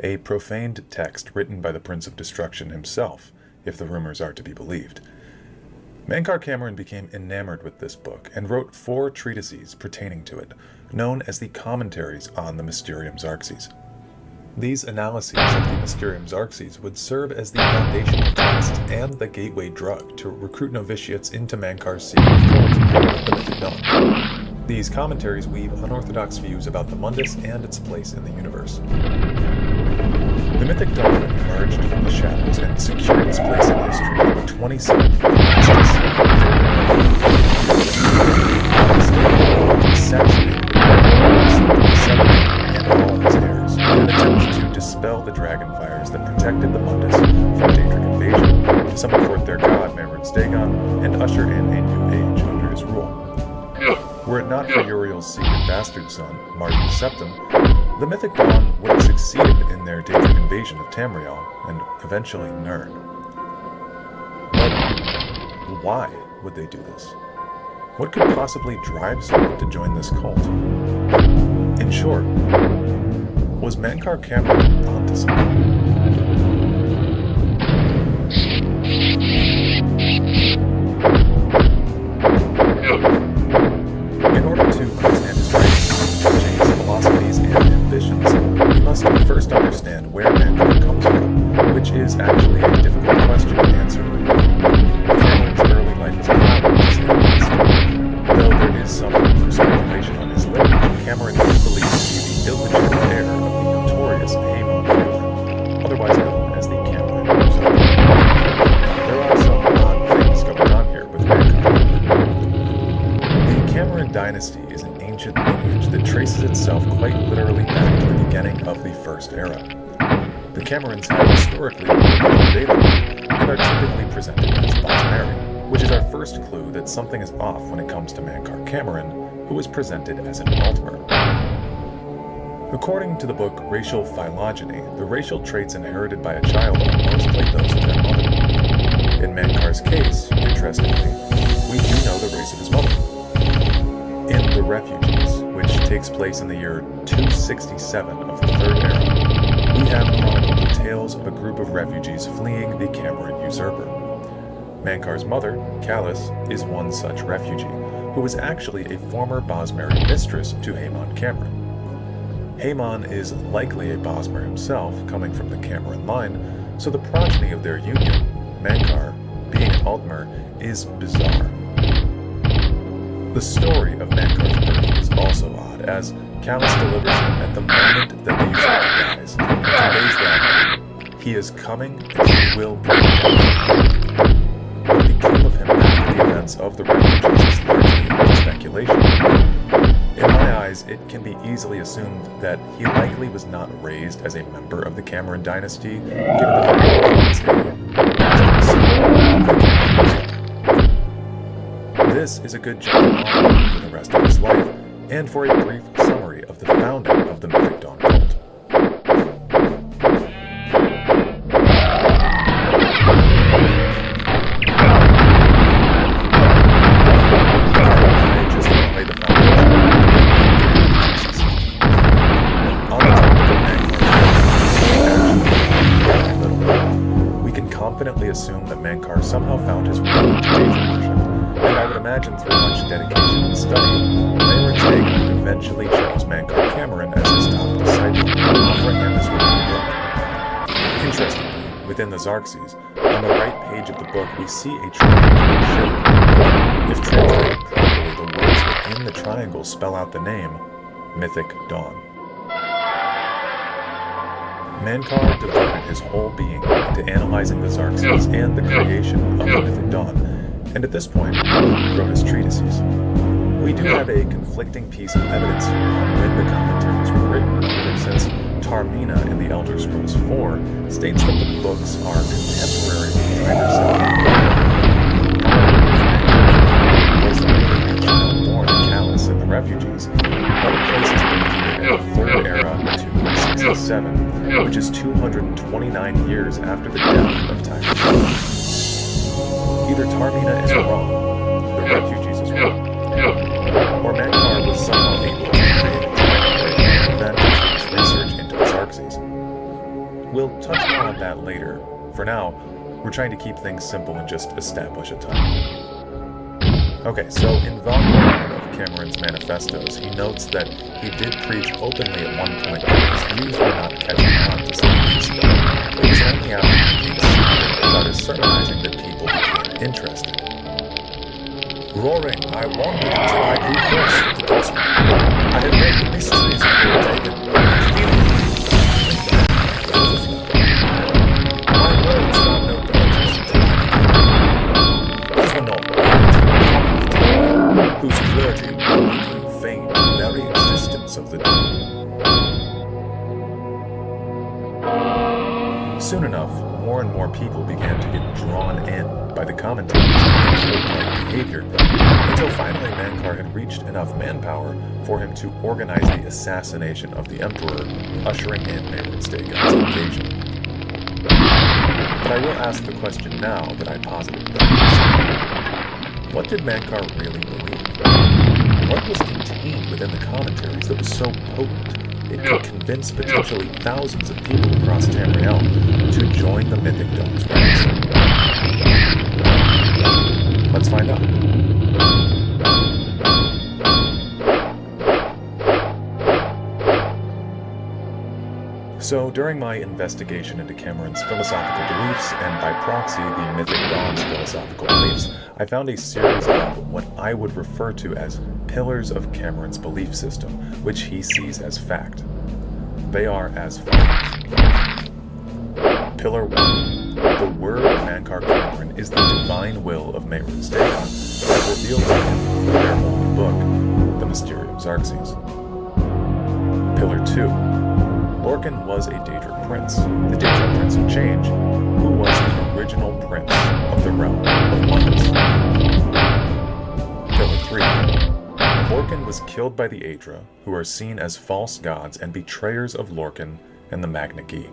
a profaned text written by the Prince of Destruction himself, if the rumors are to be believed. Mankar Camoran became enamored with this book and wrote 4 treatises pertaining to it, known as the Commentaries on the Mysterium Xarxes. These analyses of the Mysterium Xarxes would serve as the foundational text and the gateway drug to recruit novitiates into Mankar's secret cult, the Mythic Dawn. These commentaries weave unorthodox views about the Mundus and its place in the universe. The Mythic Dawn emerged from the shadows and secured its place in history on the 27th of Augustus, assassinated and all his heirs in an attempt to dispel the dragon fires that protected the Mundus from Daedric invasion, to summon forth their god, Mehrunes Dagon, and usher in a new age under his rule. Were it not for Uriel's secret bastard son, Martin Septim, the Mythic Dawn would have succeeded in their Daedric invasion of Tamriel, and eventually Nirn. But why would they do this? What could possibly drive someone to join this cult? In short, was Mankar Camoran onto something? In order to understand his writings, Jane's philosophies, and ambitions, we must first understand where Mankar comes from, which is actually a difficult question to answer. Camoran's early life is clouded, to say the least. Though there is some room for speculation on his lineage, Camoran is believed to be the illegitimate heir of the notorious Haemon Camoran, otherwise known as the Camoran usurper. There are some odd things going on here with Mankar. The Camoran dynasty is an ancient lineage that traces itself quite literally back to the beginning of the First Era. The Camorans have historically ruled Vaylor and are typically presented as Bosmeri, which is our first clue that something is off when it comes to Mankar Camoran, who is presented as an Altmer. According to the book Racial Phylogeny, the racial traits inherited by a child are mostly those of their mother. In Mankar's case, interestingly, we do know the race of his mother. In The Refugees, which takes place in the year 267 of the Third Era, we have chronicled the tales of a group of refugees fleeing the Camoran usurper. Mankar's mother, Callis, is one such refugee, who was actually a former Bosmeri mistress to Haemon Camoran. Haemon is likely a Bosmer himself, coming from the Camoran line, so the progeny of their union, Mankar, being an Altmer, is bizarre. The story of Mankar's birth is also odd, as Callis delivers him at the moment that the usurper dies, and conveys that he is coming and he will bring death. What became of him after the events of the refugees is largely up to speculation. In my eyes, it can be easily assumed that he likely was not raised as a member of the Camoran dynasty, given the fact that he was a bastard son of the Camoran usurper. This is a good jumping off point for the rest of his life, and for a brief summary of the founding of the Mythic Dawn cult. Confidently assume that Mankar somehow found his way into Daedric worship, and I would imagine through much dedication and study, Mehrunes Dagon eventually chose Mankar Camoran as his top disciple, offering him his holy book. Interestingly, within the Xarxes, on the right page of the book we see a triangular shape. If translated properly, the words within the triangle spell out the name, Mythic Dawn. Mankar devoted his whole being to analyzing the Xarxes and the creation of the Mythic Dawn, and at this point, wrote his treatises. We do have a conflicting piece of evidence here on when the commentaries were written, since Tarmina in the Elder Scrolls 4 states that the books are contemporary with Titus was later a child born in Callis and the refugees, but it places both here in the Third Era to 67, which is 229 years after the death of Titus. Either Tarmina is wrong, the refugees is wrong, or Mankar was somehow able to create a time where he advantage his research into the Xarxes. We'll touch more on that later. For now, we're trying to keep things simple and just establish a timeline. Okay, so in Volume 1 of Cameron's manifestos, he notes that he did preach openly at one point that his views were not catching on, to say the least. It was only after he became secretive about his sermonizing that people became interested. Roaring, I wandered until I grew hoarse with the gospel. I had read the mysteries of the David, my words found no purchase until I began. These were not words from the common of Tyre, whose clergy grew famed the very existence of the dawn. Soon enough, more and more people began to get drawn in by the commentaries and cult-like behavior, until finally Mankar had reached enough manpower for him to organize the assassination of the Emperor, ushering in Mehrunes Dagon's invasion. But I will ask the question now that I posited previously. What did Mankar really believe? What was contained within the commentaries that was so potent it could convince potentially thousands of people across Tamriel to join the Mythic Dawn's ranks? Let's find out. So, during my investigation into Cameron's philosophical beliefs, and by proxy the Mythic Dawn's philosophical beliefs, I found a series of what I would refer to as pillars of Cameron's belief system, which he sees as fact. They are as follows. Pillar 1. The word of Mankar Cameron is the divine will of Mehrunes Dagon, as revealed to him through their holy book, the Mysterium Xarxes. Pillar 2. Lorkhan was a Daedric prince, the Daedric prince of change, who was the original prince of the realm of Mundus. Pillar 3. Lorkhan was killed by the Aedra, who are seen as false gods and betrayers of Lorkhan and the Magna Gi.